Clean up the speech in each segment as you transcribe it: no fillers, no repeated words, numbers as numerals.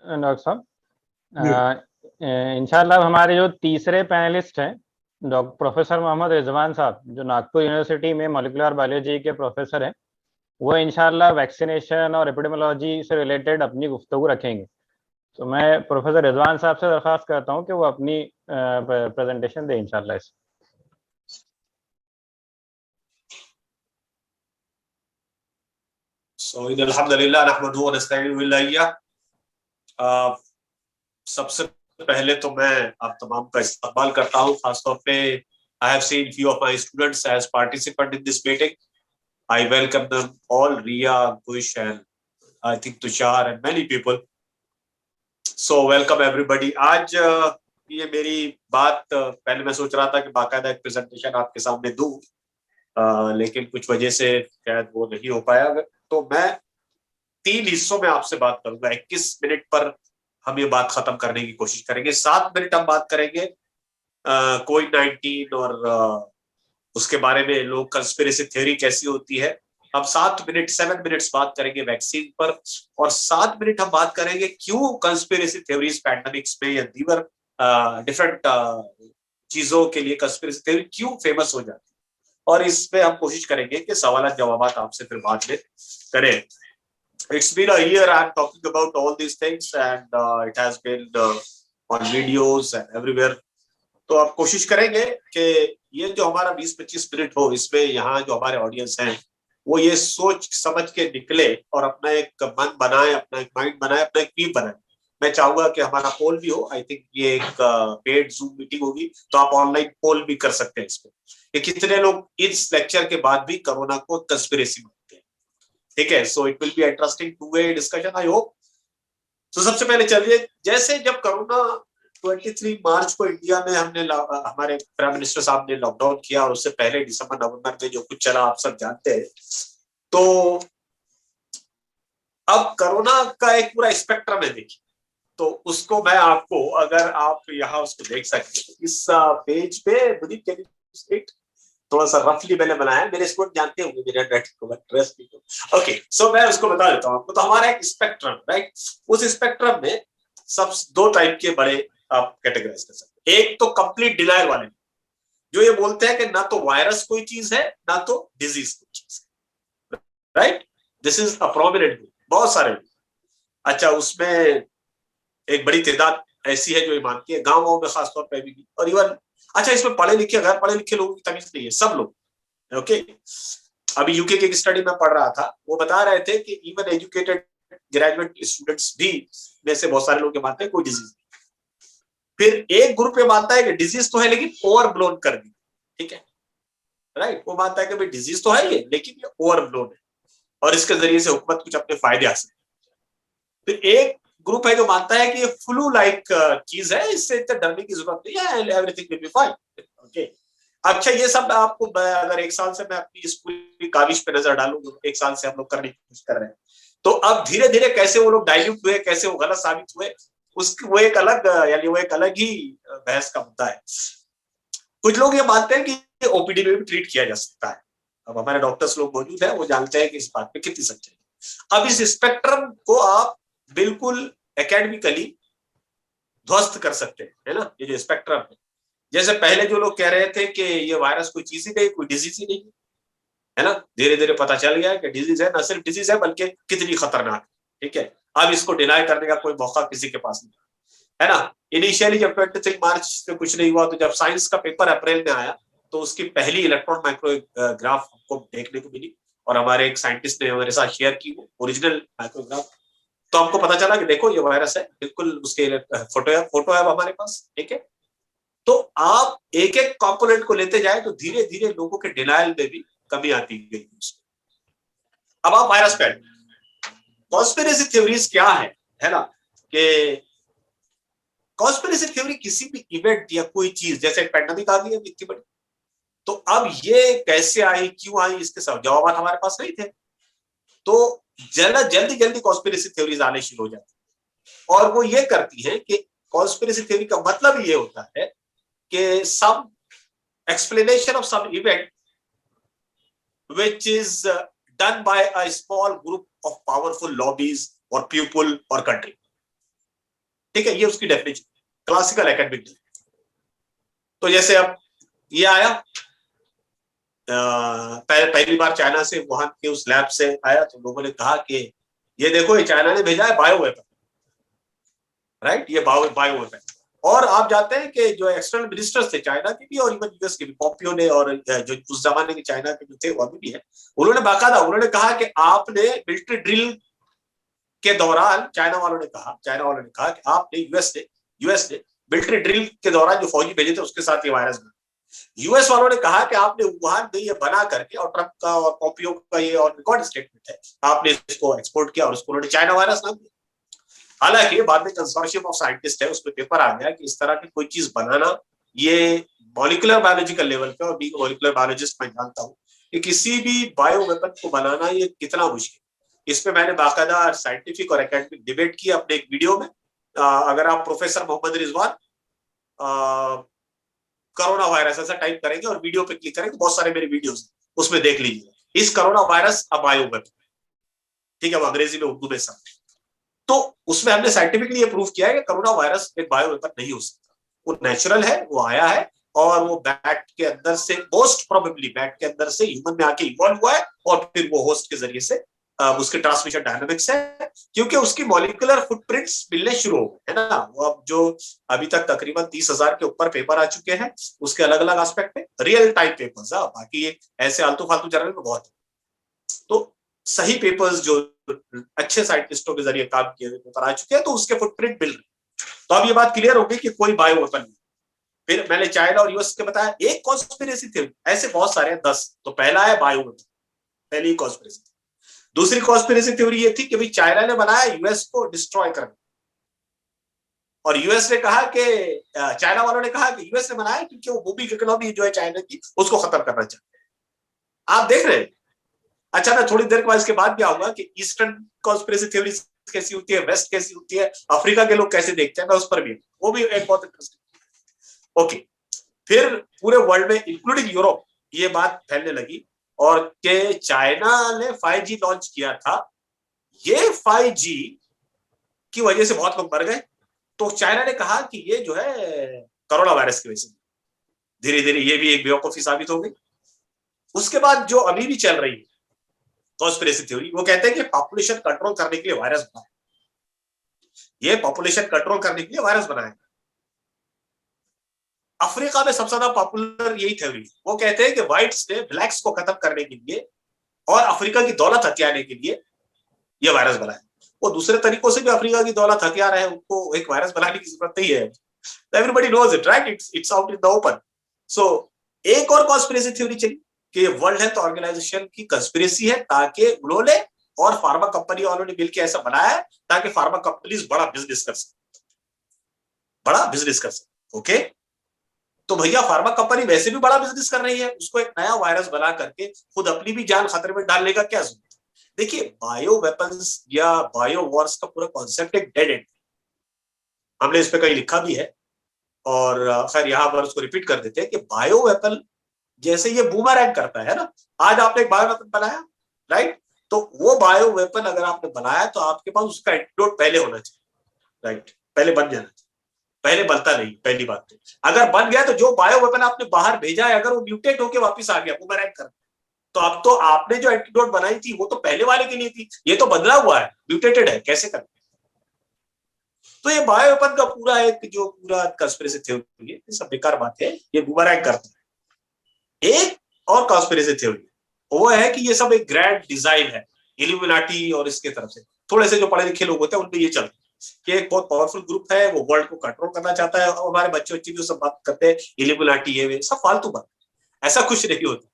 Doctor साहब, इंशाल्लाह हमारे जो तीसरे पैनलिस्ट हैं डॉक्टर प्रोफेसर मोहम्मद रिजवान साहब, जो नागपुर यूनिवर्सिटी में मॉलिक्यूलर बायोलॉजी के प्रोफेसर हैं, वो इंशाल्लाह वैक्सीनेशन और एपिडेमियोलॉजी से रिलेटेड अपनी गुफ्तगू रखेंगे। तो मैं प्रोफेसर रिजवान साहब से दरख्वास्त करता हूँ कि वो अपनी प्रेजेंटेशन दें इंशाल्लाह। सबसे पहले तो मैं आप तमाम का इस्तकबाल करता हूँ, खासतौर पे I have seen few of my students as participant in this meeting. I welcome them all, Riya, Kush, and I think Tushar and many people. So welcome everybody. आज ये मेरी बात पहले मैं सोच रहा था कि बाकायदा एक प्रेजेंटेशन आपके सामने दूं, लेकिन कुछ वजह से शायद वो नहीं हो पाया। तो मैं 3 हिस्सों में आपसे बात करूंगा। 21 मिनट पर हम ये बात खत्म करने की कोशिश करेंगे। 7 मिनट हम बात करेंगे कोविड-19 और उसके बारे में, लोग कंस्पिरेसी थ्योरी कैसी होती है। हम 7 मिनट्स बात करेंगे वैक्सीन पर, और 7 मिनट हम बात करेंगे क्यों कंस्पिरेसी थ्योरीज पैंडेमिक्स में या दीवर डिफरेंट चीजों के लिए कंस्पिरेसी थ्योरी क्यों फेमस हो जाती है। और इस पे हम कोशिश करेंगे कि सवाल जवाब आपसे फिर बाद में करें। It's been a year I'm talking about all these things and it has been on videos and everywhere. तो आप कोशिश करेंगे कि ये जो हमारा 20-25 मिनट हो, इसमें यहाँ जो हमारे ऑडियंस हैं वो ये सोच समझ के निकले और अपना एक मन बनाए, अपना एक माइंड बनाए, अपना एक टीम बनाए। मैं चाहूंगा कि हमारा पोल भी हो। आई थिंक ये एक पेड जूम मीटिंग होगी, तो आप ऑनलाइन पोल भी कर सकते हैं इसमें कि कितने लोग इस लेक्चर के बाद भी कोरोना को कंस्पिरेसी मानते हैं। ठीक है, so it will be interesting two way discussion, I hope. तो सबसे पहले चलिए, जैसे जब कोरोना 23 मार्च को इंडिया में हमारे प्राइम मिनिस्टर साहब ने लॉकडाउन किया, और उससे पहले दिसंबर नवंबर में जो कुछ चला आप सब जानते हैं। तो अब कोरोना का एक पूरा स्पेक्ट्रम है, देखिए। तो उसको मैं आपको, अगर आप यहाँ उसको देख सकते, इस पेज पे मुनीब कैन यू थोड़ा सा रफली मैंने बनाया, मेरे स्टूडेंट जानते होंगे मेरे ड्रेस को। ओके, सो मैं उसको बता देता हूँ आपको। तो हमारा एक स्पेक्ट्रम, राइट, उस स्पेक्ट्रम में सब 2 टाइप के बड़े आप कैटेगराइज कर सकते हैं। एक तो कंप्लीट डिनायल वाले, जो ये बोलते हैं कि ना तो वायरस कोई चीज है, ना तो डिजीज कोई चीज है, right. This is a prominent group, बहुत सारे लोग। अच्छा, उसमें एक बड़ी तादाद ऐसी है जो ये मानती है, गांव में खासतौर पर भी, और इवन अच्छा इसमें पढ़े लिखे गैर पढ़े लिखे लोगों की तमीज नहीं है, सब लोग। ओके, अभी यूके की एक स्टडी में पढ़ रहा था, वो बता रहे थे कि इवन एजुकेटेड ग्रेजुएट स्टूडेंट्स भी में से बहुत सारे लोग मानते हैं कोई डिजीज नहीं। फिर एक ग्रुप ये मानता है कि डिजीज तो है लेकिन ओवर ब्लोन कर दी। ठीक है, राइट, वो मानता है कि भाई डिजीज तो है ये, लेकिन ये ओवर ब्लोन है और इसके जरिए से हुकूमत कुछ अपने फायदे हासिल। फिर एक ग्रुप है जो मानता है कि ये फ्लू लाइक चीज है, इससे इतना डरने की जरूरत नहीं है, everything will be fine. Okay, अच्छा ये सब आपको, अगर 1 साल से मैं अपनी इस पूरी काविश पे नजर डालूं, 1 साल से हम लोग करने की कोशिश कर रहे हैं, तो अब धीरे धीरे कैसे वो लोग डाइल्यूट हुए, कैसे वो गलत साबित हुए, वो एक अलग, यानी वो एक अलग ही बहस का मुद्दा है। कुछ लोग ये मानते हैं कि ओपीडी में भी ट्रीट किया जा सकता है। अब हमारे डॉक्टर्स लोग मौजूद हैं, वो जानते हैं कि इस बात पे कितनी सच्चाई है। अब इस स्पेक्ट्रम को आप बिल्कुल एकेडमिकली ध्वस्त कर सकते हैं, है ना, ये जो स्पेक्ट्रम है। जैसे पहले जो लोग कह रहे थे कि ये वायरस कोई चीज ही नहीं, कोई डिजीज ही नहीं, है ना, धीरे धीरे पता चल गया कि डिजीज है, न सिर्फ डिजीज है बल्कि कितनी खतरनाक है। ठीक है, अब इसको डिनाई करने का कोई मौका किसी के पास नहीं, है ना। इनिशियली जब 23 मार्च से कुछ नहीं हुआ, तो जब साइंस का पेपर अप्रैल में आया, तो उसकी पहली इलेक्ट्रॉन माइक्रोग्राफ हमको देखने को मिली, और हमारे एक साइंटिस्ट ने हमारे साथ शेयर की वो ओरिजिनल माइक्रोग्राफ। तो हमको पता चला कि देखो ये वायरस है, बिल्कुल उसके फोटो है हमारे पास। ठीक है, तो आप एक एक कंपोनेंट को लेते जाए तो धीरे धीरे लोगों के डिनायल में भी कमी आती गई। अब आप वायरस पे, कॉन्स्पिरेसी थ्योरीज क्या है ना, कि कॉन्स्पिरेसी थ्योरी किसी भी इवेंट या कोई चीज, जैसे पैंडेमिक आ गई है इतनी बड़ी, तो अब ये कैसे आई, क्यों आई, इसके सब जवाब हमारे पास नहीं थे। तो जल्दी कॉन्स्पिरेसी थ्योरीज आने शुरू हो जाती है, और वो ये करती है कि कॉन्स्पिरेसी थ्योरी का मतलब ये होता है कि some explanation of some event which is done by a small group of powerful lobbies or people or country. ठीक है, ये उसकी डेफिनेशन, क्लासिकल एकेडमिक। तो जैसे अब ये आया, पहली बार चाइना से, वुहान के उस लैब से आया, तो लोगों ने कहा कि ये देखो, ये चाइना ने भेजा है बायो वेपन, राइट, ये बायो वेपन। और आप जानते हैं कि जो एक्सटर्नल मिनिस्टर्स थे चाइना के भी और इवन यूएस के भी, पॉम्पियो ने, और जो उस जमाने के चाइना के जो थे वो अभी भी है, उन्होंने बाकायदा उन्होंने कहा कि आपने मिलिट्री ड्रिल के दौरान, चाइना वालों ने कहा कि आपने, यूएस ने मिलिट्री ड्रिल के दौरान जो फौजी भेजे थे उसके साथ ये वायरस बना। यूएस वालों ने कहा कि आपने वुहान में ये बना करके, और ट्रंप का और पॉम्पियो का ये और रिकॉर्ड स्टेटमेंट है, आपने इसको एक्सपोर्ट किया और उसको उन्होंने चाइना वायरस नाम दिया। हालांकि बाद में कंसोर्शियम ऑफ साइंटिस्ट है, उसमें पेपर आ गया कि इस तरह की कोई चीज बनाना, ये मॉलिक्यूलर बायोलॉजिकल लेवल पे, और बीइंग मॉलिक्यूलर बायोलॉजिस्ट मैं जानता हूँ कि किसी भी बायो वेपन को बनाना ये कितना मुश्किल। इसमें मैंने बाकायदा साइंटिफिक और एकेडमिक डिबेट की अपने एक वीडियो में। अगर आप professor Mohammad Rizwan corona virus ऐसा टाइप करेंगे और वीडियो पे क्लिक करेंगे, बहुत सारे मेरे वीडियोस, उसमें देख लीजिए, इस कोरोना वायरस अ बायो वेपन, ठीक है, वो अंग्रेजी में, उर्दू में सब। तो उसमें हमने साइंटिफिकली ये प्रूव किया है कि कोरोना वायरस एक बायो वेपन नहीं हो सकता, वो नेचुरल है, वो आया है और वो बैट के अंदर से, मोस्ट प्रोबेबली बैट के अंदर से ह्यूमन में आके इवॉल्व हुआ है, और फिर वो होस्ट के जरिए से उसके ट्रांसमिशन डायनामिक्स है, क्योंकि उसकी मॉलिक्यूलर फुटप्रिंट्स मिलने शुरू हो गए, है ना। वो अब जो अभी तक तकरीबन 30,000 के ऊपर पेपर आ चुके हैं उसके अलग अलग एस्पेक्ट में, रियल टाइम पेपर्स, बाकी ये ऐसे आलतू फालतू जर्नल में बहुत है। तो सही पेपर्स जो अच्छे साइंटिस्टों के जरिए काम किए हुए पेपर आ चुके हैं, तो उसके फुटप्रिंट मिल रहे। तो अब ये बात क्लियर हो गई कि कोई बायो वेपन नहीं। फिर मैंने चाइना और यूएस के बताया, एक कॉन्स्पिरेसी थ्योरी, ऐसे बहुत सारे हैं 10। तो पहला है बायो वेपन, पहली कॉन्स्पिरेसी। दूसरी कॉन्स्पिरेसी थ्योरी ये थी कि भाई चाइना ने बनाया यूएस को डिस्ट्रॉय करने, और यूएस ने कहा कि, चाइना वालों ने कहा कि यूएस ने बनाया क्योंकि वो बूमिंग इकोनॉमी जो है चाइना की, उसको खत्म करना चाहते हैं। आप देख रहे हैं। अच्छा ना, थोड़ी देर के बाद इसके बाद क्या होगा कि ईस्टर्न कॉन्स्पिरेसी थ्योरी कैसी होती है, वेस्ट कैसी होती है, अफ्रीका के लोग कैसे देखते हैं, मैं उस पर भी, वो भी एक बहुत इंटरेस्टिंग। ओके, फिर पूरे वर्ल्ड में इंक्लूडिंग यूरोप ये बात फैलने लगी, और कि चाइना ने 5G लॉन्च किया था, ये 5G की वजह से बहुत लोग मर गए। तो चाइना ने कहा कि ये जो है कोरोना वायरस की वजह से, धीरे धीरे ये भी एक बेवकूफी साबित हो गई। उसके बाद जो अभी भी चल रही है कॉन्स्पिरेसी थ्योरी, वो कहते हैं कि पॉपुलेशन कंट्रोल करने के लिए वायरस बनाया, ये पॉपुलेशन कंट्रोल करने के लिए वायरस बनाया। अफ्रीका में सबसे ज्यादा पॉपुलर यही थ्योरी, वो कहते हैं कि व्हाइट्स ने ब्लैक्स को खत्म करने के लिए और अफ्रीका की दौलत हथियाने के लिए ये वायरस बनाया। वो दूसरे तरीकों से भी अफ्रीका की दौलत हथिया रहे हैं, उनको एक वायरस बनाने की जरूरत नहीं है। Everybody knows it, right, it's out in the open. So एक और कॉन्स्पिरेसी थ्योरी चली कि वर्ल्ड हेल्थ ऑर्गेनाइजेशन की कंस्पिरेसी है, ताकि उन्होंने और फार्मा कंपनी वालों ने मिलकर ऐसा बनाया है ताकि फार्मा कंपनीज बड़ा बिजनेस कर सके, ओके। तो भैया फार्मा कंपनी वैसे भी बड़ा बिजनेस कर रही है, उसको एक नया वायरस बना करके खुद अपनी भी जान खतरे में डालने का क्या जरूरत है। देखिए, बायो वेपन्स या बायो वॉर्स का पूरा कॉन्सेप्ट एक डेड एंड, हमने इस पे कहीं लिखा भी है, और खैर यहां पर उसको रिपीट कर देते हैं कि बायो वेपन जैसे ये बूमरैंग करता है ना, आज आपने एक बायो वेपन बनाया, राइट, तो वो बायो वेपन अगर आपने बनाया तो आपके पास उसका एंटीडोट पहले होना चाहिए, राइट, पहले बन जाना चाहिए, पहले बनता नहीं। पहली बात तो अगर बन गया तो जो बायो वेपन आपने बाहर भेजा है, अगर वो म्यूटेट होकर वापस आ गया बूमरैंग कर, तो अब तो आपने जो एंटीडोट बनाई थी वो तो पहले वाले के लिए थी, ये तो बदला हुआ है, म्यूटेटेड है, कैसे कर। तो ये बायो वेपन का पूरा एक जो पूरा कंस्पिरेसी थ्योरी है, ये सब बेकार बात है, ये बूमरैंग करता है। एक और कंस्पिरेसी थ्योरी वो है कि ये सब एक ग्रैंड डिजाइन है इल्यूमिनाटी और इसके तरफ से, थोड़े से जो पढ़े लिखे लोग होते हैं उनमें ये चलता है कि एक बहुत पावरफुल ग्रुप है, वो वर्ल्ड को कंट्रोल करना चाहता है, और हमारे बच्चे बच्चे भी सब बात करते हैं इल्यूमिनाटी है, वे सब फालतू बात, ऐसा कुछ नहीं होता,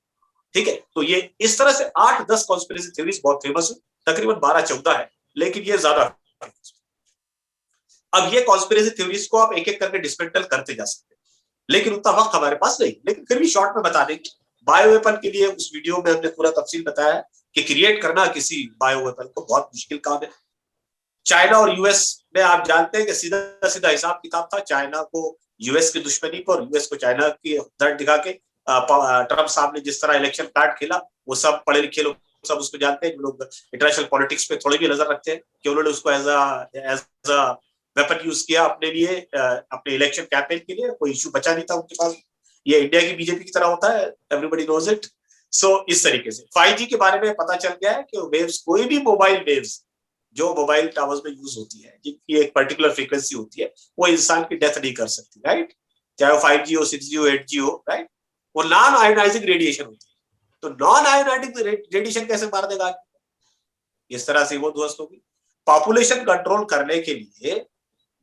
ठीक है। तो ये इस तरह से 8-10 कॉन्स्पिरेसी थ्योरीज बहुत फेमस है, तकरीबन 12-14 है, लेकिन ये ज्यादा। अब ये कॉन्स्पिरेसी थ्योरीज को आप एक एक करके डिस्मेंटल करते जा सकते हैं, लेकिन उतना वक्त हमारे पास नहीं, लेकिन फिर भी शॉर्ट में बता देंगे। बायो वेपन के लिए उस वीडियो में हमने पूरा तफसील बताया है कि क्रिएट करना किसी बायो वेपन को बहुत मुश्किल काम है। चाइना और यूएस में आप जानते हैं कि सीधा सीधा हिसाब किताब था, चाइना को यूएस की दुश्मनी पर, यूएस को चाइना की दर्द दिखा के ट्रम्प साहब ने जिस तरह इलेक्शन कार्ड खेला, वो सब पढ़े लिखे लोग सब उसको जानते हैं, जो लोग इंटरनेशनल पॉलिटिक्स पे थोड़ी भी नजर रखते हैं, कि उन्होंने उसको एज वेपन यूज किया अपने लिए, अपने इलेक्शन कैंपेन के लिए, कोई इश्यू बचा नहीं था उनके पास। ये इंडिया की बीजेपी की तरह होता है, एवरीबॉडी नोज इट। सो इस तरीके से 5G के बारे में पता चल गया है कि वेव्स, कोई भी मोबाइल वेव्स जो मोबाइल टावर्स में यूज होती है, जिनकी एक पर्टिकुलर फ्रीक्वेंसी होती है, वो इंसान की डेथ नहीं कर सकती, राइट? चाहे वो 5G हो, 6G हो, 8G हो, राइट? वो नॉन आयोनाइजिंग रेडिएशन होती है। तो नॉन आयोनाइजिंग रेडिएशन कैसे मार देगा? इस तरह से वो ध्वस्त होगी। पॉपुलेशन कंट्रोल करने के लिए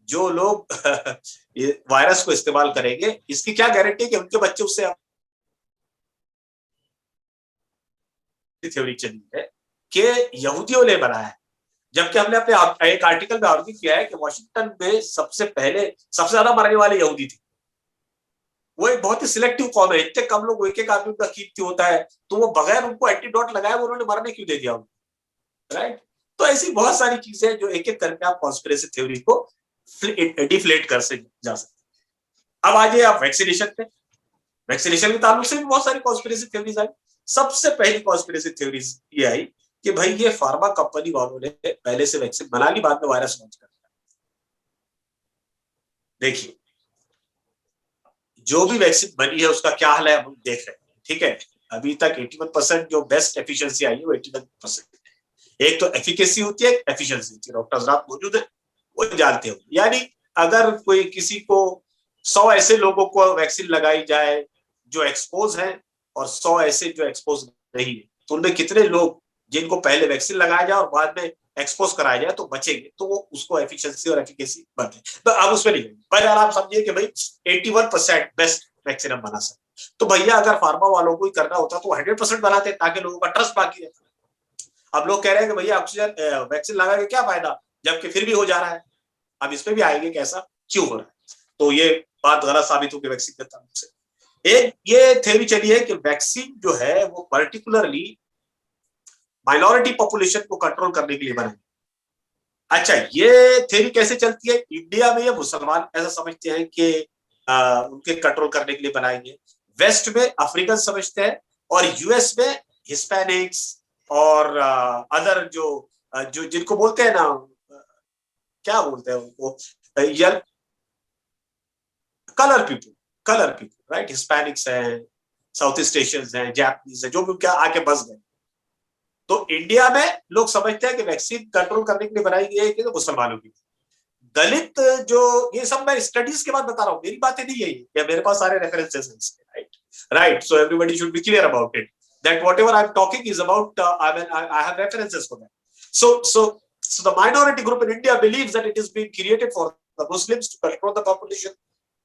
जो लोग ये वायरस को इस्तेमाल करेंगे, इसकी क्या गारंटी है कि उनके बच्चे उससे, थ्योरी चली है कि यहूदियों ने बनाया है, जबकि हमने अपने एक आर्टिकल में आर्ग्यू किया है कि वॉशिंगटन में सबसे पहले सबसे ज्यादा मरने वाले यहूदी थे। वो एक बहुत ही सिलेक्टिव कौम है, इतने कम लोग, एक एक आदमी का कीमती होता है, तो वो बगैर उनको एंटीडोट लगाए उन्होंने मरने क्यों दे दिया उनको, राइट? तो ऐसी बहुत सारी चीजें जो एक एक करके आप कॉन्स्पिरेसी थ्योरी को डिफ्लेट कर से जा सकते। अब आ जाइए आप वैक्सीनेशन पे। वैक्सीनेशन के ताल्लुक से भी बहुत सारी कॉन्स्पिरेसी थ्योरीज आई। सबसे पहली कॉन्स्पिरेसी थ्योरीज ये आई कि भाई ये फार्मा कंपनी वालों ने पहले से वैक्सीन बना ली, बाद में वायरस लॉन्च कर दिया। देखिए, जो भी वैक्सीन बनी है उसका क्या हाल है हम देख रहे हैं, ठीक है? अभी तक 81% जो बेस्ट एफिशिएंसी आई है वो 81%। एक तो एफिकेसी होती है, एफिशिएंसी होती है। डॉक्टर हजरात मौजूद है, वो जानते हो। यानी अगर कोई किसी को 100 ऐसे लोगों को वैक्सीन लगाई जाए जो एक्सपोज है और 100 ऐसे जो एक्सपोज नहीं है, तो उनमें कितने लोग जिनको पहले वैक्सीन लगाया जाए और बाद में एक्सपोज कराया जाए तो बचेंगे, तो वो उसको एफिशिएंसी और एफिकेसी बढ़े। तो अब उसमें नहीं, पर आप समझिए कि भाई 81% बेस्ट वैक्सीन हम बना सकते। तो भैया अगर फार्मा वालों को ही करना होता तो 100% बनाते ताकि लोगों का ट्रस्ट बाकी रहता। अब लोग कह रहे हैं कि भैया ऑक्सीजन वैक्सीन लगा के क्या फायदा, जबकि फिर भी हो जा रहा है। अब इसमें भी आएंगे कैसा क्यों हो रहा है, तो ये बात गलत साबित होगी वैक्सीन के ताल्लुक से। एक ये थ्योरी चली है कि वैक्सीन जो है वो पर्टिकुलरली माइनॉरिटी पॉपुलेशन को कंट्रोल करने के लिए बने। अच्छा, ये थ्योरी कैसे चलती है? इंडिया में ये मुसलमान ऐसा समझते हैं कि उनके कंट्रोल करने के लिए बनाएंगे, वेस्ट में अफ्रीकन समझते हैं, और यूएस में हिस्पैनिक्स और अदर जो जिनको बोलते हैं ना, क्या बोलते हैं उनको, कलर पीपल, राइट? हिस्पैनिक्स है, साउथ ईस्ट एशियंस हैं, जापानीज है, जो भी क्या आके बस गए। तो इंडिया में लोग समझते हैं कि वैक्सीन कंट्रोल करने के लिए बनाई गई है कि तो मुसलमानों की। दलित जो, ये सब मैं स्टडीज के बाद बता रहा हूँ, मेरी बातें नहीं है ये, मेरे पास सारे रेफरेंसेस हैं, right? So everybody should be clear about it that whatever I'm talking is about, I have references for that. So the minority group in India believes that it is being created for the Muslims to control the population.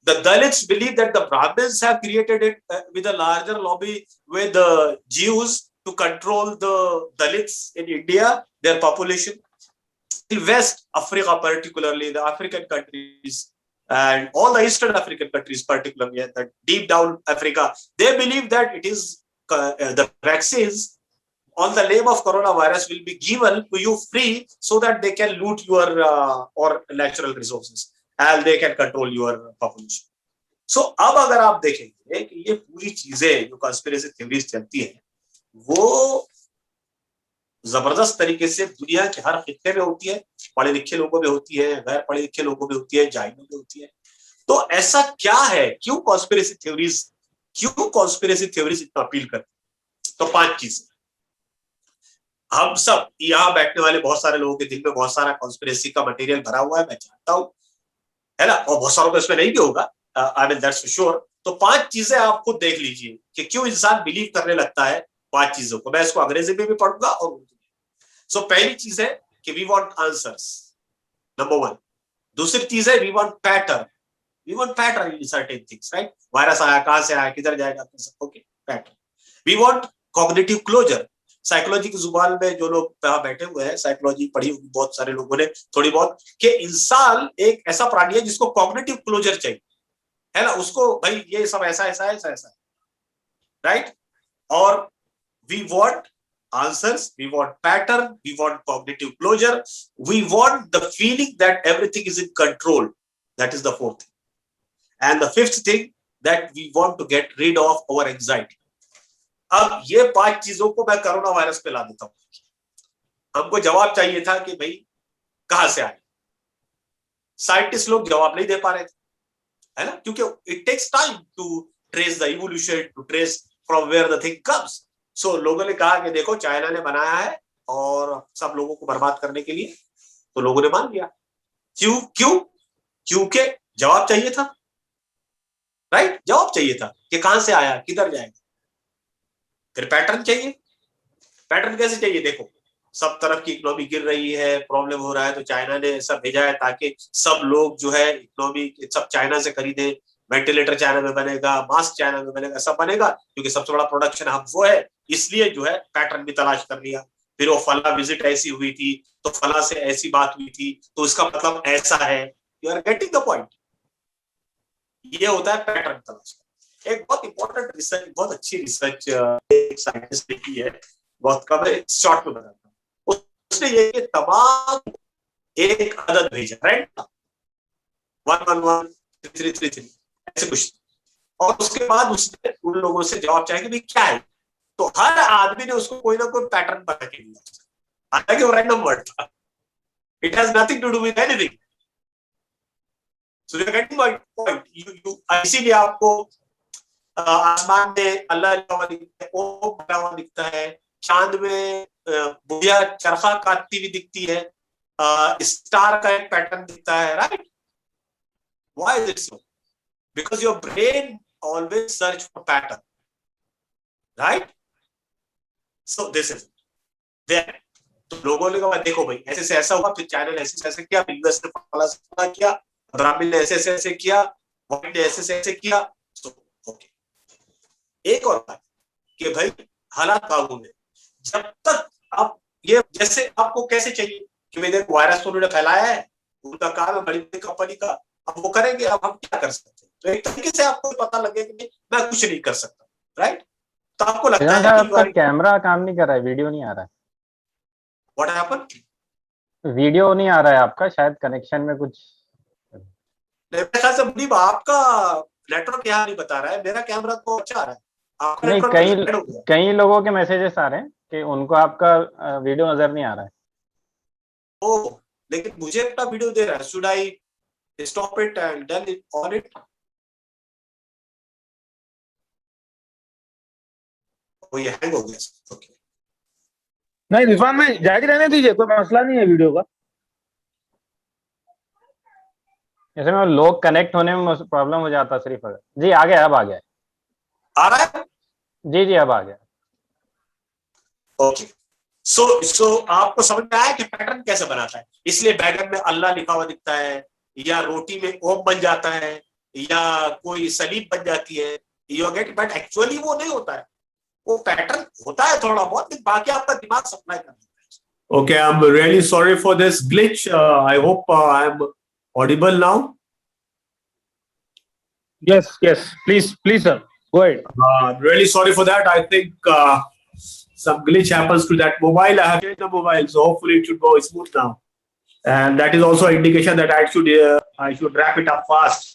The Dalits believe that the Brahmins have created it with a larger lobby with the Jews to control the Dalits in India, their population. In West Africa, particularly the African countries and all the Eastern African countries, particularly that deep down Africa, they believe that it is the vaccines on the name of coronavirus will be given to you free so that they can loot your or natural resources and they can control your population. So अब अगर आप देखेंगे कि ये पूरी चीजें जो conspiracy theories चलती है वो जबरदस्त तरीके से दुनिया के हर खित्ते में होती है, पढ़े लिखे लोगों में होती है, गैर पढ़े लिखे लोगों में होती है, जाहिलों में होती है। तो ऐसा क्या है, क्यों कॉन्स्पिरेसी थ्योरीज इतना अपील करती? तो 5 चीजें। हम सब यहाँ बैठने वाले बहुत सारे लोगों के दिल में बहुत सारा कॉन्स्पिरेसी का मटेरियल भरा हुआ है, मैं जानता हूँ, है ना? और बहुत सारों को इसमें नहीं भी होगा, I mean that's for sure. तो 5 चीजें आप खुद देख लीजिए कि क्यों इंसान बिलीव करने लगता है 5 चीजों को। मैं इसको अंग्रेजी में भी पढ़ूंगा और उर्दू में। सो पहली चीज है कि वी वांट आंसर्स, नंबर 1। दूसरी चीज है we want pattern in certain things, right? Virus आया, कहां से आया, किधर जाएगा, okay, pattern. We want cognitive closure. Psychology की जुबान में जो लोग यहाँ बैठे हुए हैं, साइकोलॉजी पढ़ी होगी बहुत सारे लोगों ने थोड़ी बहुत, कि इंसान एक ऐसा प्राणी है जिसको कॉग्निटिव क्लोजर चाहिए, है ना? उसको भाई ये सब ऐसा ऐसा ऐसा ऐसा, राइट? और we want answers, we want pattern, we want cognitive closure, we want the feeling that everything is in control. That is the 4th thing. And the 5th thing, that we want to get rid of our anxiety. अब ये 5 चीजों को मैं corona virus पे ला देता हूं। हमको जवाब चाहिए था कि भाई कहां से आए, साइंटिस्ट लोग जवाब नहीं दे पा रहे थे, है ना, क्योंकि it takes time to trace the evolution, to trace from where the thing comes. So लोगों ने कहा कि देखो चाइना ने बनाया है और सब लोगों को बर्बाद करने के लिए, तो लोगों ने मान लिया। क्यों क्यों? क्योंकि जवाब चाहिए था, राइट, जवाब चाहिए था कि कहां से आया, किधर जाएगा। फिर पैटर्न चाहिए। पैटर्न कैसे चाहिए? देखो सब तरफ की इकोनॉमी गिर रही है, प्रॉब्लम हो रहा है, तो चाइना ने ऐसा भेजा है ताकि सब लोग जो है इकोनॉमी सब चाइना से खरीदे, वेंटिलेटर चाइना में बनेगा, मास्क चाइना में बनेगा, सब बनेगा, क्योंकि सबसे बड़ा प्रोडक्शन हब वो है। इसलिए जो है पैटर्न भी तलाश कर लिया। फिर वो फला विजिट ऐसी हुई थी, तो फला से ऐसी बात हुई थी, तो इसका मतलब ऐसा है। You are getting the point. ये होता है पैटर्न तलाश। एक बहुत इंपॉर्टेंट रिसर्च, बहुत अच्छी रिसर्च एक साइंटिस्ट ने की है, बहुत कम है, शॉर्ट में बताता हूँ। उसने ये तमाम एक अदद भेजा, राइट, 1113333 ऐसे कुछ, और उसके बाद उसने उन लोगों से जवाब चाहिए कि भाई क्या है, तो हर आदमी ने उसको कोई ना कोई पैटर्न बना के दिया, हालांकि वो रैंडम वर्ड था, it has nothing to do with anything. So you are getting my point. इसीलिए आपको आसमान में अल्लाह लिखा हुआ दिखता है, ओम बना हुआ दिखता है, चांद में बुढ़िया चरखा काटती हुई दिखती है, स्टार का एक पैटर्न दिखता है, right. Why is it so? Because your brain always search for pattern, right? So this is there. तो लोगों ने कहा देखो भाई ऐसे से ऐसा हुआ, फिर चाइना ने ऐसे से ऐसे किया, यूएस ने फला किया, ब्राह्मण ने ऐसे से ऐसे किया, व्हाइट ने ऐसे से ऐसे किया। तो ओके, एक और बात कि भाई हालात काबू में, जब तक आप ये जैसे आपको कैसे चाहिए कि भाई देखो वायरस तो उन्होंने फैलाया है, उनका काम है, बड़ी बड़ी कंपनी का, अब वो करेंगे, अब हम क्या कर सकते हैं। तो एक तरीके से आपको पता लगे कि मैं कुछ नहीं कर सकता, राइट। तो आपको लगता है कि आपका कैमरा काम नहीं कर रहा है, वीडियो नहीं आ रहा है। What happen? वीडियो नहीं आ रहा है आपका, शायद कनेक्शन में कुछ। मेरे ख्याल से मुनीब आपका नेटवर्क यहाँ नहीं बता रहा है, मेरा कैमरा तो अच्छा आ रहा है, आपका नहीं, नेटवर्क कई लोगों के मैसेजेस आ रहे हैं कि उनको आपका वीडियो नजर नहीं आ रहा है। ओ, लेकिन मुझे अपना वीडियो दे रहा है। Should I stop it and then on it? वो ये हैंग हो गया। ओके, नहीं रिजवान में जारी रहने दीजिए, कोई मसला नहीं है वीडियो का। जैसे में लोग कनेक्ट होने में प्रॉब्लम हो जाता सिर्फ। जी आ गया, अब आ गया, आ रहा है। जी जी अब आ गया। ओके, सो आपको समझ में आया कि पैटर्न कैसे बनाता है। इसलिए बैगन में अल्लाह लिखा हुआ दिखता है, या रोटी में ओम बन जाता है, या कोई सलीब बन जाती है, यू गेट, बट एक्चुअली वो नहीं होता है, वो पैटर्न होता है थोड़ा बहुत, बाकी आपका दिमाग सप्लाई कर देता है। Okay, I am really sorry for this glitch, I hope I am audible now. Yes yes, please sir, go ahead. Really sorry for that. I think some glitch happens to that mobile. I have changed the mobile, so hopefully it should go smooth now. And that is also an indication that I should wrap it up fast.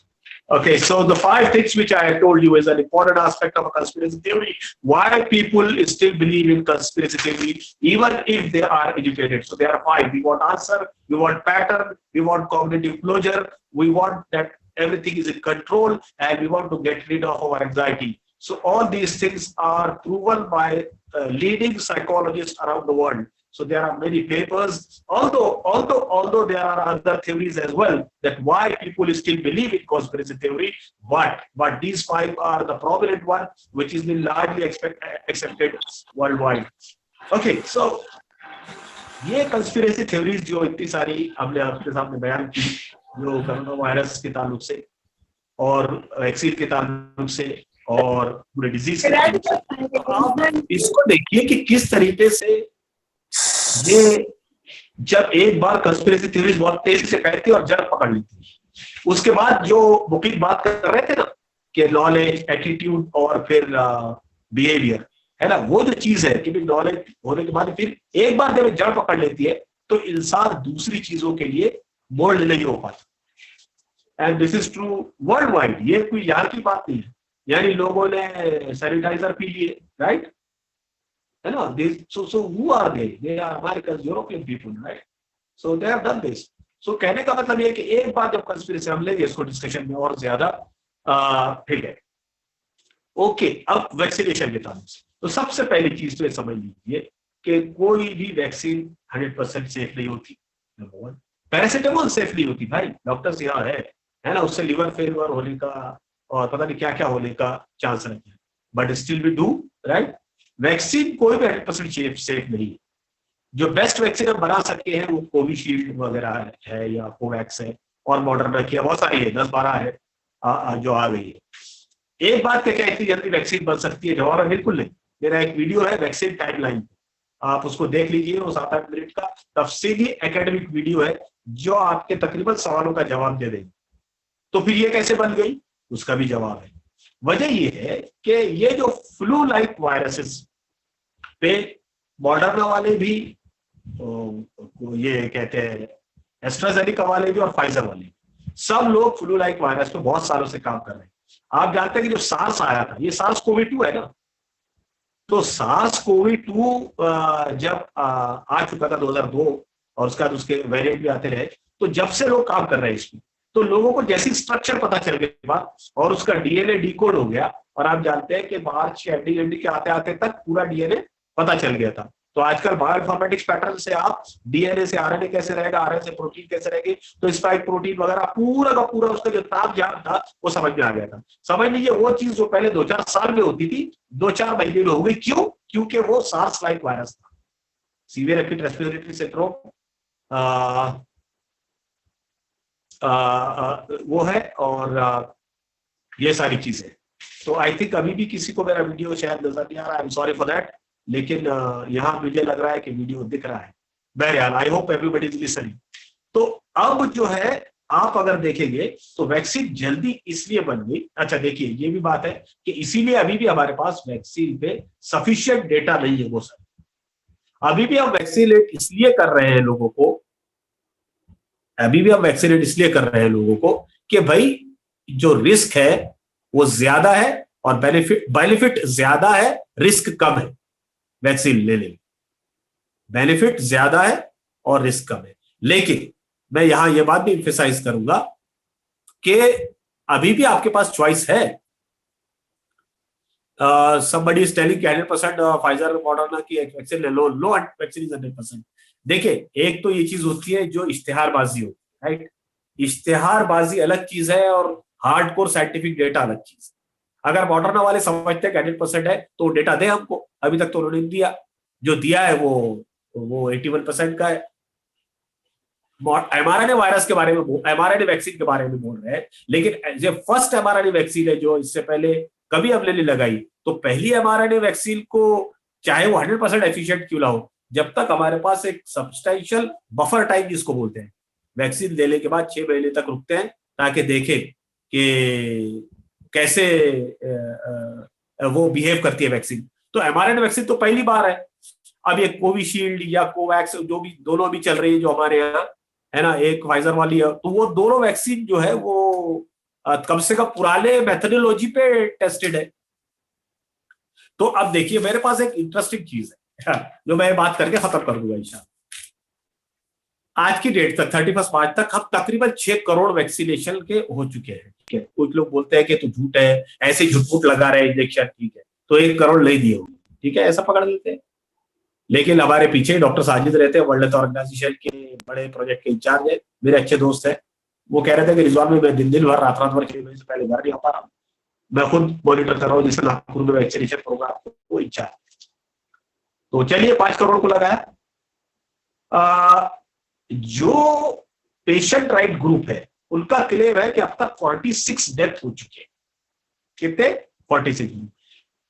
Okay, so the 5 things which I told you is an important aspect of a conspiracy theory. Why people still believe in conspiracy theory, even if they are educated. So there are 5. We want answer, we want pattern, we want cognitive closure, we want that everything is in control, and we want to get rid of our anxiety. So all these things are proven by leading psychologists around the world. So there are many papers, although there are other theories as well, that why people still believe in conspiracy theory, but these 5 are the prominent one, which is been largely accepted worldwide. Okay, so ये conspiracy theories जो इतनी सारी हमने आपके सामने बयान की, जो कोरोना वायरस के ताल्लुक से और वैक्सीन के ताल्लुक से और पूरे डिजीज के ताल्लुक से, आप इसको देखिए कि किस तरीके से ये जब एक बार कंस्पिरेसी थ्योरीज बहुत तेजी से फैलती है और जड़ पकड़ लेती है, उसके बाद जो मुकीम बात कर रहे थे ना कि नॉलेज, एटीट्यूड और फिर बिहेवियर, है ना, वो जो चीज है कि नॉलेज होने के बाद फिर एक बार जब जड़ पकड़ लेती है तो इंसान दूसरी चीजों के लिए मोल्ड नहीं हो पाता। And this is true world wide, ये कोई यहाँ की बात नहीं है। यानी लोगों ने सैनिटाइजर पी लिए, right, you know, so who are they? They are Americans, European people, right? So they have done this. सो कहने का मतलब ये है कि एक बात जब कंस्पिरेसी हम लेंगे इसको डिस्कशन में और ज्यादा, ठीक है। ओके, अब वैक्सीनेशन के ताल्लुक से तो सबसे पहली चीज तो ये समझ लीजिए कि कोई भी वैक्सीन 100% सेफ नहीं होती। नंबर 1, पैरासिटामोल सेफ नहीं होती भाई, डॉक्टर्स यहाँ है ना, उससे लिवर फेलियर होने का और पता नहीं क्या क्या होने का चांस रहता है, but still we do, right. Vaccine कोई भी 100% सेफ नहीं है। जो बेस्ट वैक्सीन हम बना सकते हैं वो कोविशील्ड वगैरह है या कोवैक्स है, और मॉडर्ना की बहुत सारी है, 10-12 है जो आ गई है। एक बात क्या इतनी जल्दी वैक्सीन बन सकती है, जवाब है बिल्कुल नहीं। मेरा एक वीडियो है वैक्सीन टाइमलाइन, आप उसको देख लीजिए, वो 7-8 मिनट का तफसीली एकेडमिक वीडियो है जो आपके तकरीबन सवालों का जवाब दे देगी। तो फिर ये कैसे बन गई, उसका भी जवाब है। वजह ये है कि ये जो फ्लू लाइक वायरसेस पे मॉडर्ना वाले भी, ये कहते हैं एस्ट्राजेनेका वाले भी और फाइजर वाले, सब लोग फ्लू लाइक वायरस पे बहुत सालों से काम कर रहे हैं। आप जानते हैं कि जो सार्स आया था, ये सार्स कोविड 2 है ना, तो सार्स कोविड 2 जब आ चुका था 2002 और उसके बाद उसके वेरिएंट भी आते रहे, तो जब से लोग काम कर रहे हैं इसमें, तो लोगों को जैसी स्ट्रक्चर पता चल गया और उसका डीएनए डिकोड हो गया, और आप जानते हैं कि मार्च एमडी के आते आते तक पूरा डीएनए पता चल गया था। तो आजकल बायोइन्फॉर्मेटिक्स पैटर्न से आप डीएनए से आरएनए कैसे रहेगा, आरएनए से प्रोटीन कैसे रहेगी, तो स्पाइक प्रोटीन वगैरह पूरा का पूरा उसका जो ताप जान था वो समझ में आ गया था। समझ लीजिए वो चीज जो पहले 2-4 साल में होती थी 2-4 महीने में हो गई। क्यों? क्योंकि वो सार्स लाइक वायरस था, सीवियर एक्यूट रेस्पिरेटरी सिंड्रोम वो है, और ये सारी चीजें। तो आई थिंक अभी भी किसी को मेरा वीडियो शायद नजर नहीं आ रहा है, I am sorry for that, लेकिन यहाँ मुझे लग रहा है कि वीडियो दिख रहा है। बहरहाल I hope everybody is listening. तो अब जो है आप अगर देखेंगे तो वैक्सीन जल्दी इसलिए बन गई। अच्छा देखिए ये भी बात है कि इसीलिए अभी भी हमारे पास वैक्सीन पे सफिशिएंट डेटा नहीं है। वो सर अभी भी हम वैक्सीनेट इसलिए कर रहे हैं लोगों को, अभी भी हम वैक्सीनेट इसलिए कर रहे हैं लोगों को कि भाई जो रिस्क है वो ज्यादा है और बेनिफिट ज्यादा है, रिस्क कम है। वैक्सीन लेने में बेनिफिट ज्यादा है और रिस्क कम है। लेकिन मैं यहां यह बात भी एम्फेसाइज करूंगा कि अभी भी आपके पास चॉइस है। somebody is telling 100% Pfizer Moderna की वैक्सीन ले लो, लो वैक्सीन इज 100%। देखिए एक तो ये चीज होती है जो इश्तेहारबाजी होती है, राइट। इश्तेहारबाजी अलग चीज है और हार्डकोर साइंटिफिक डेटा अलग चीज। अगर मॉडर्ना वाले समझते हैं कि 100% है तो डेटा दे हमको, अभी तक तो उन्होंने दिया, जो दिया है वो 81% का है। एमआरएनए वायरस के बारे में, एमआरएनए वैक्सीन के बारे में बोल रहे हैं, लेकिन जो फर्स्ट एमआरएनए वैक्सीन है जो इससे पहले कभी हमने नहीं लगाई, तो पहली एमआरएनए वैक्सीन को चाहे वो 100% एफिशिएंट क्यों ना हो, जब तक हमारे पास एक सब्सटेंशियल बफर टाइम जिसको बोलते हैं, वैक्सीन लेने के बाद 6 महीने तक रुकते हैं ताकि देखें कि कैसे वो बिहेव करती है वैक्सीन। तो एमआरएनए वैक्सीन तो पहली बार है। अब ये कोविशील्ड या कोवैक्स जो भी दोनों भी चल रही है जो हमारे यहाँ है ना, एक फाइजर वाली है, तो वो दोनों वैक्सीन जो है वो कम से कम पुराने मेथोडोलॉजी पे टेस्टेड है। तो अब देखिए मेरे पास एक इंटरेस्टिंग चीज है जो मैं बात करके खत्म कर दूंगा इंशाल्लाह। आज की डेट तक 31 मार्च तक हम तकरीबन 6 करोड़ वैक्सीनेशन के हो चुके हैं। ठीक है, कुछ लोग बोलते हैं कि तो झूठ है, ऐसे झूठ लगा रहे हैं इंजेक्शन, ठीक है, तो 1 करोड़ नहीं दिए होंगे, ठीक है, ऐसा पकड़ लेते हैं। लेकिन हमारे पीछे डॉक्टर साजिद रहते हैं, वर्ल्ड हेल्थ ऑर्गेनाइजेशन के बड़े प्रोजेक्ट के इंचार्ज है, मेरे अच्छे दोस्त है। वो कह रहे थे कि रिजवान में मैं दिन भर रात भर 6 बजे से पहले घर नहीं आ पा रहा हूँ, मैं खुद मॉनिटर कर रहा हूँ जिससे नागपुर में वैक्सीनेशन प्रोग्राम वो इंचार्ज। तो चलिए 5 करोड़ को लगाया। जो पेशेंट राइट ग्रुप है उनका क्लेम है कि अब तक 46 डेथ हो चुके हैं। कितने? 46।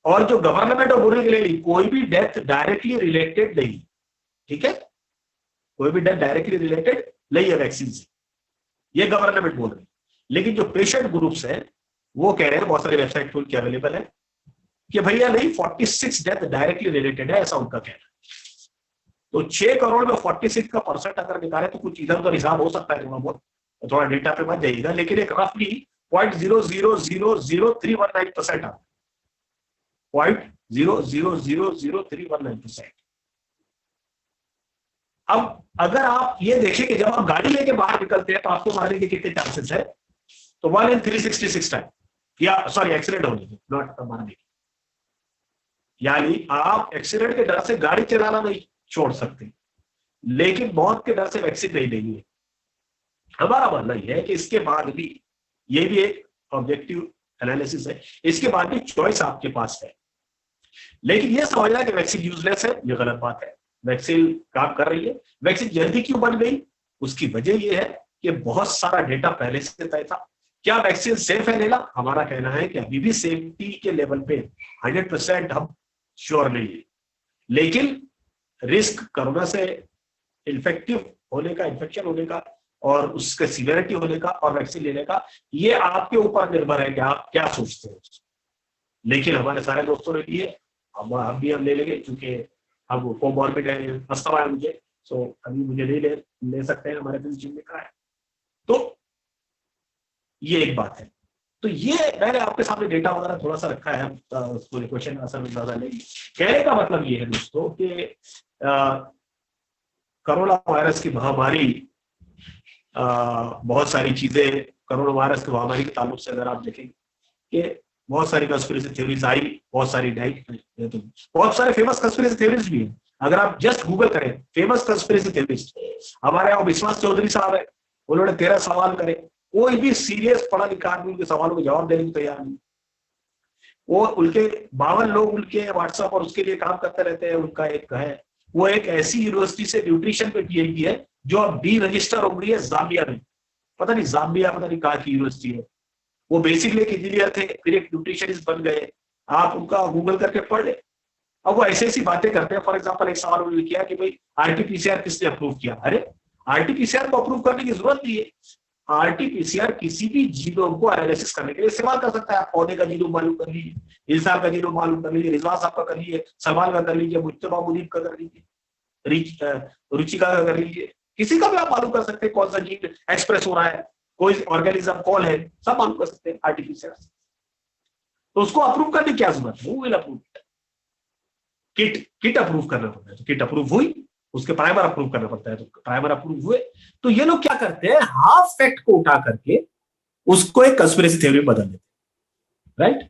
और जो गवर्नमेंट ऑफ रूरल के लिए कोई भी डेथ डायरेक्टली रिलेटेड नहीं, ठीक है, कोई भी डेथ डायरेक्टली रिलेटेड नहीं है वैक्सीन से, ये गवर्नमेंट बोल रही है। लेकिन जो पेशेंट ग्रुप्स हैं वो कह रहे हैं, बहुत सारे वेबसाइट पे उनकी अवेलेबल है कि भैया नहीं 46 डेथ डायरेक्टली रिलेटेड है, ऐसा उनका कहना है। तो 6 करोड़ में 46 का परसेंट अगर निकाले तो कुछ इधर उधर हिसाब हो सकता है, थोड़ा बहुत, थोड़ा डेटा पे मत जाइएगा, लेकिन एक रफली 0.000319% आता है, 0.000319%। अब अगर आप ये देखें कि जब आप गाड़ी लेके बाहर निकलते हैं तो आपको मारने के कितने चांसेस है, तो 1 in 366 टाइम, या सॉरी एक्सीडेंट होने के, नॉट मारने के। यानी आप एक्सीडेंट के डर से गाड़ी चलाना नहीं छोड़ सकते, लेकिन मौत के डर से वैक्सीन नहीं लेनी है। हमारा मानना यह है कि इसके बाद भी, ये भी एक ऑब्जेक्टिव एनालिसिस है, इसके बाद भी चॉइस आपके पास है। लेकिन यह समझना कि वैक्सीन यूजलेस है, यह गलत बात है। वैक्सीन काम कर रही है। वैक्सीन जल्दी क्यों बन गई, उसकी वजह यह है कि बहुत सारा डेटा पहले से तय था। क्या वैक्सीन सेफ है लेना? हमारा कहना है कि अभी भी सेफ्टी के लेवल पे 100% हम श्योर नहीं है, लेकिन रिस्क कोरोना से इन्फेक्टिव होने का, इन्फेक्शन होने का और उसके सीवियरिटी होने का और वैक्सीन लेने का, ये आपके ऊपर निर्भर है कि आप क्या सोचते हैं। लेकिन हमारे सारे दोस्तों ने लिए, हम भी हम ले लेंगे, क्योंकि अब कोमॉर्बिड है, अस्थमा है मुझे, सो अभी मुझे नहीं ले सकते हैं, हमारे फिजिशियन ने कहा है। तो ये एक बात है। तो ये मैंने आपके सामने डेटा वगैरह थोड़ा सा रखा है, उसको क्वेश्चन आंसर में ज्यादा नहीं। कहने का मतलब ये है दोस्तों कि कोरोना वायरस की महामारी, बहुत सारी चीजें कोरोना वायरस की महामारी के ताल्लुक से अगर आप देखें कि बहुत सारी कंस्पिरेसी थ्योरीज आई, बहुत सारी तो बहुत सारे फेमस कंस्पिरेसी थ्योरीज भी हैं। अगर आप जस्ट गूगल करें फेमस कंस्पिरेसी थ्योरीज, हमारे यहाँ विश्वास चौधरी साहब है, उन्होंने 13 सवाल करे, कोई भी सीरियस पढ़ा लिखा आदमी उनके सवालों के जवाब देने को तैयार नहीं। वो उनके 52 लोग उनके व्हाट्सएप और उसके लिए काम करते रहते हैं। उनका एक है, वो एक ऐसी यूनिवर्सिटी से न्यूट्रिशन पे पीएचडी है जो अब डी रजिस्टर हो गई है जाम्बिया में, पता नहीं जाम्बिया, पता नहीं कहाँ की यूनिवर्सिटी है। वो बेसिकली एक इंजीनियर थे, फिर एक न्यूट्रिशनिस्ट बन गए। आप उनका गूगल करके पढ़ ले। अब वो ऐसी ऐसी बातें करते हैं। फॉर एग्जाम्पल एक सवाल उन्होंने किया कि भाई आरटीपीसीआर किसने अप्रूव किया? अरे आरटीपीसीआर को अप्रूव करने की जरूरत नहीं है। आरटीपीसीआर किसी भी जीनोम को एनालिसिस करने के लिए इस्तेमाल कर सकता है। आप पौधे का जीनोम मालूम कर लीजिए, इंसान का जीनोम मालूम कर लीजिए, रिजवान साहब का कर लीजिए, सलमान का कर लीजिए, मुज्तबा मुनीब का कर लीजिए, रुचिका का कर लीजिए, किसी का भी आप मालूम कर सकते हैं कौन सा जीन एक्सप्रेस हो रहा है, कोई ऑर्गेनिज्म कौन है, सब मालूम कर सकते हैं आरटीपीसीआर से। तो उसको अप्रूव करने की क्या जरूरत है? वो विल अप्रूव। किट अप्रूव करना पड़ता है, तो किट अप्रूव हुई, उसके प्राइमर अप्रूव करना पड़ता है, तो प्राइमर अप्रूव हुए। तो ये लोग क्या करते हैं, हाफ फैक्ट को उठा करके उसको एक कंस्पिरेसी थ्योरी में बदल देते हैं, राइट।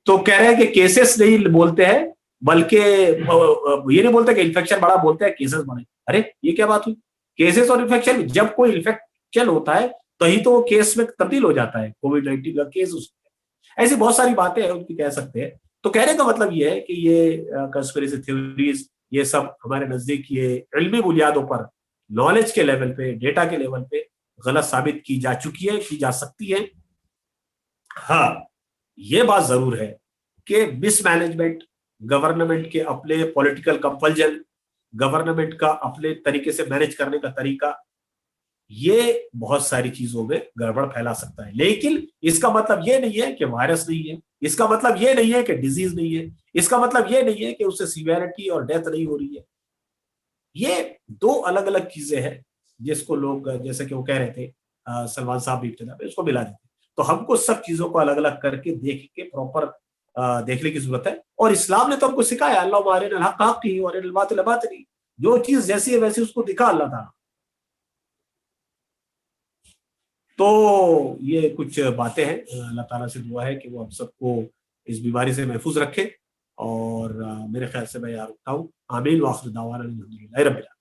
तो कह रहे हैं कि केसेस नहीं बोलते हैं, बल्कि ये नहीं बोलते कि इन्फेक्शन बढ़ा, बोलते हैं केसेस बढ़े। अरे ये क्या बात हुई? केसेस और इन्फेक्शन, जब कोई इन्फेक्शन होता है तो ही तो वो केस में तब्दील हो जाता है, कोविड-19 का केस उसमें। ऐसी बहुत सारी बातें हैं, उनकी कह सकते हैं। तो कहने का मतलब ये है कि ये कंस्पिरेसी थ्योरीज, ये सब हमारे नजदीक ये इल्मी बुनियादों पर, नॉलेज के लेवल पे, डेटा के लेवल पे गलत साबित की जा चुकी है, की जा सकती है। हाँ, ये बात जरूर है कि मिसमैनेजमेंट, गवर्नमेंट के अपने पॉलिटिकल कंपल्जन, गवर्नमेंट का अपने तरीके से मैनेज करने का तरीका, ये बहुत सारी चीजों में गड़बड़ फैला सकता है। लेकिन इसका मतलब ये नहीं है कि वायरस नहीं है, इसका मतलब ये नहीं है कि डिजीज नहीं है, इसका मतलब ये नहीं है कि उससे सीवियरिटी और डेथ नहीं हो रही है। ये दो अलग अलग चीजें हैं जिसको लोग, जैसे कि वो कह रहे थे सलमान साहब भी इब्तिदा में, उसको मिला देते। तो हमको सब चीजों को अलग अलग करके देख के प्रॉपर देखने की जरूरत है। और इस्लाम ने तो हमको सिखाया, अल्लाह अरिनल हक़ हक़्क़ी व अरिनल बातिल बातिली, जो चीज जैसी है वैसी उसको दिखा अल्लाह ताला। तो ये कुछ बातें हैं, अल्लाह ताला से दुआ है कि वो हम सबको इस बीमारी से महफूज रखे। और मेरे ख्याल से मैं यहाँ रुकता हूँ। आमीन व आखिर दावाना अल्हम्दुलिल्लाहि रब्बिल आलमीन।